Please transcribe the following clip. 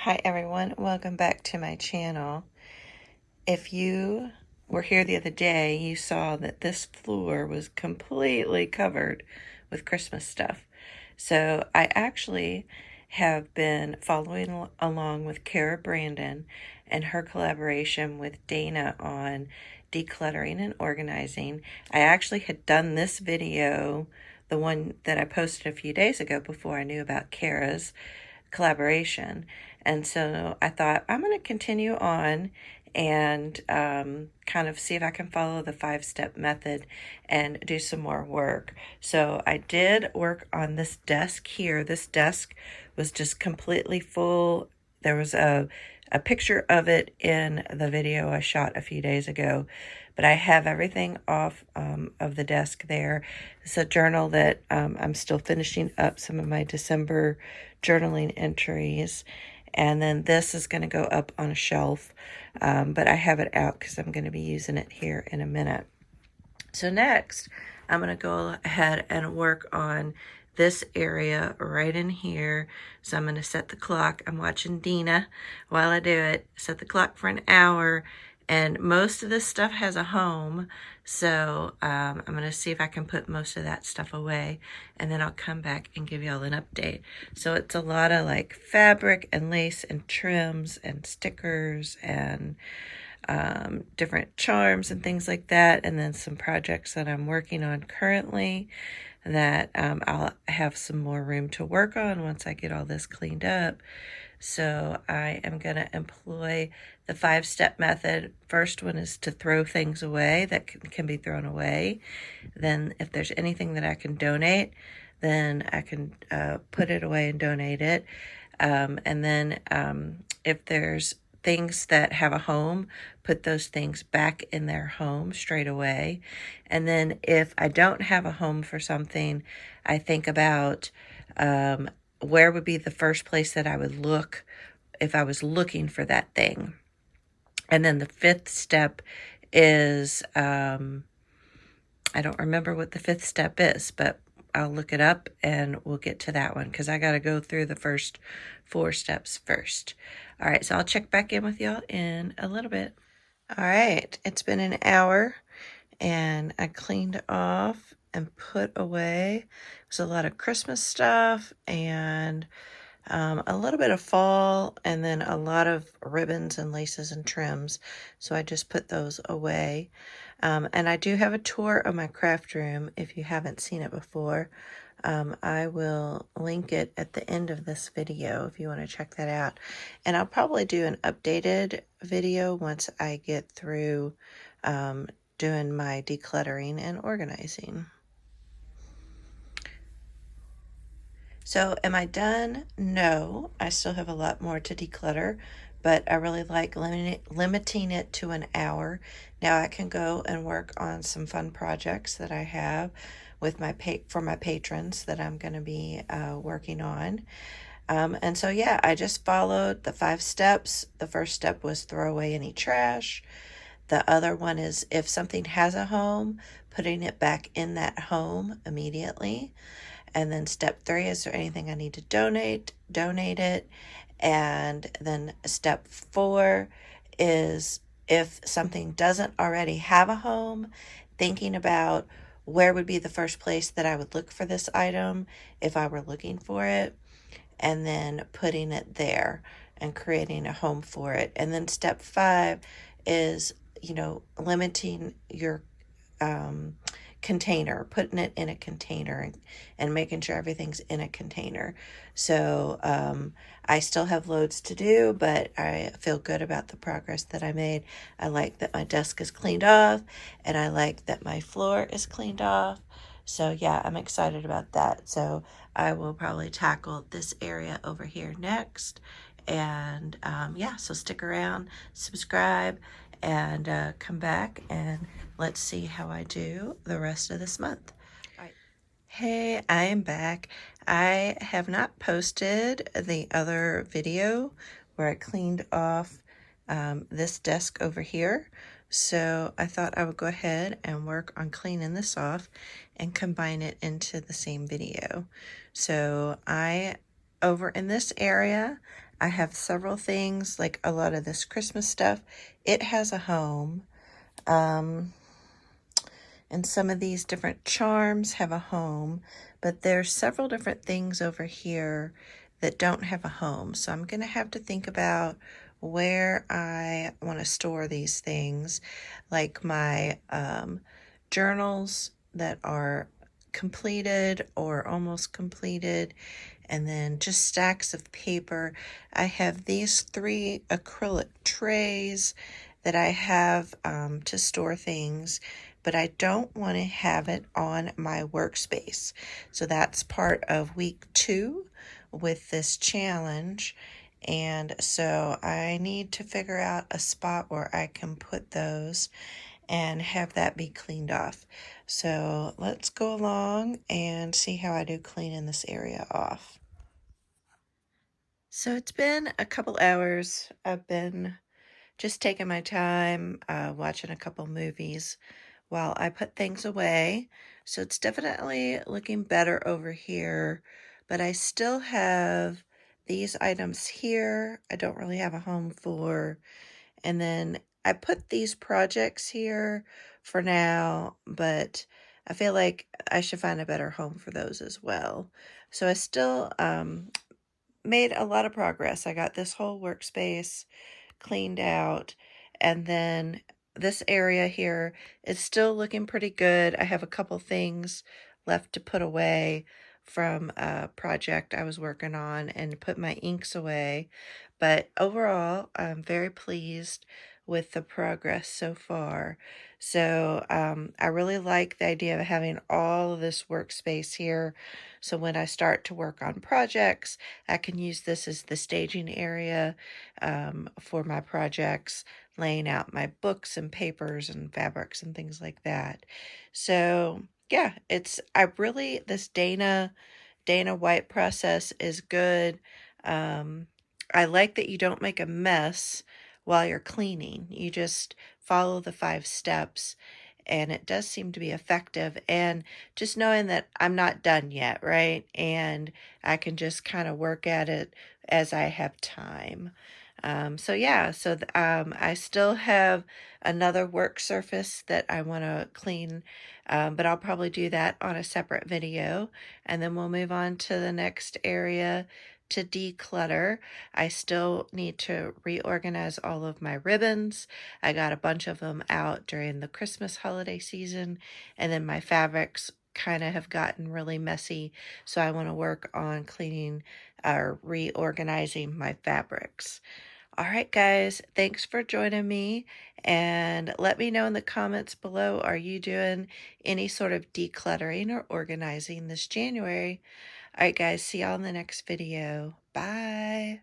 Hi everyone, welcome back to my channel. If you were here the other day, you saw that this floor was completely covered with Christmas stuff. So I actually have been following along with Kara Brandon and her collaboration with Dana on decluttering and organizing. I actually had done this video, the one that I posted a few days ago before I knew about Kara's collaboration. And so I thought I'm going to continue on and kind of see if I can follow the 5-step method and do some more work. So I did work on this desk here. This desk was just completely full. There was a picture of it in the video I shot a few days ago, but I have everything off of the desk there. It's a journal that I'm still finishing up some of my December journaling entries. And then this is going to go up on a shelf, but I have it out because I'm going to be using it here in a minute. So next, I'm going to go ahead and work on this area right in here. So I'm going to set the clock. I'm watching Dina while I do it. Set the clock for an hour. And most of this stuff has a home. So I'm going to see if I can put most of that stuff away. And then I'll come back and give y'all an update. So it's a lot of like fabric and lace and trims and stickers and different charms and things like that, and then some projects that I'm working on currently that I'll have some more room to work on once I get all this cleaned up. So I am going to employ the 5-step method. First one is to throw things away that can be thrown away. Then if there's anything that I can donate, then I can put it away and donate it. And then if there's things that have a home, put those things back in their home straight away. And then if I don't have a home for something, I think about where would be the first place that I would look if I was looking for that thing. And then the 5th step is, I don't remember what the 5th step is, but I'll look it up and we'll get to that one because I got to go through the first 4 steps first. All right, so I'll check back in with y'all in a little bit. All right, it's been an hour and I cleaned off and put away. It was a lot of Christmas stuff and a little bit of fall, and then a lot of ribbons and laces and trims. So I just put those away. And I do have a tour of my craft room if you haven't seen it before. I will link it at the end of this video if you want to check that out. And I'll probably do an updated video once I get through doing my decluttering and organizing. So am I done? No, I still have a lot more to declutter, but I really like limiting it to an hour. Now I can go and work on some fun projects that I have with for my patrons that I'm going to be working on. And so, yeah, I just followed the 5 steps. The first step was throw away any trash. The other one is if something has a home, putting it back in that home immediately. And then step 3, is there anything I need to donate? Donate it. And then step 4 is if something doesn't already have a home, thinking about where would be the first place that I would look for this item if I were looking for it, and then putting it there and creating a home for it. And then step 5 is, limiting your container, putting it in a container and making sure everything's in a container. So I still have loads to do, but I feel good about the progress that I made. I like that my desk is cleaned off, and I like that my floor is cleaned off. So yeah, I'm excited about that. So I will probably tackle this area over here next. And yeah, so stick around, subscribe, and come back and let's see how I do the rest of this month. All right. Hey, I am back. I have not posted the other video where I cleaned off this desk over here. So I thought I would go ahead and work on cleaning this off and combine it into the same video. So over in this area, I have several things, like a lot of this Christmas stuff. It has a home. Um, and some of these different charms have a home, but there's several different things over here that don't have a home. So I'm going to have to think about where I want to store these things, like my journals that are completed or almost completed, and then just stacks of paper. I have these 3 acrylic trays that I have to store things, but I don't want to have it on my workspace. So that's part of week 2 with this challenge. And so I need to figure out a spot where I can put those and have that be cleaned off. So let's go along and see how I do cleaning this area off. So it's been a couple hours. I've been just taking my time, watching a couple movies while I put things away. So it's definitely looking better over here, but I still have these items here I don't really have a home for. And then I put these projects here for now, but I feel like I should find a better home for those as well. So I still made a lot of progress. I got this whole workspace cleaned out, and then this area here is still looking pretty good. I have a couple things left to put away from a project I was working on and put my inks away, but overall I'm very pleased with the progress so far. So I really like the idea of having all of this workspace here, so when I start to work on projects I can use this as the staging area for my projects, laying out my books and papers and fabrics and things like that. So yeah, this Dana White process is good. Um, I like that you don't make a mess while you're cleaning. You just follow the 5 steps, and it does seem to be effective. And just knowing that I'm not done yet, right? And I can just kind of work at it as I have time. So yeah, I still have another work surface that I want to clean, but I'll probably do that on a separate video, and then we'll move on to the next area to declutter. I still need to reorganize all of my ribbons. I got a bunch of them out during the Christmas holiday season, and then my fabrics kind of have gotten really messy, so I want to work on cleaning or reorganizing my fabrics. All right, guys, thanks for joining me. And let me know in the comments below, are you doing any sort of decluttering or organizing this January? All right, guys, see y'all in the next video. Bye.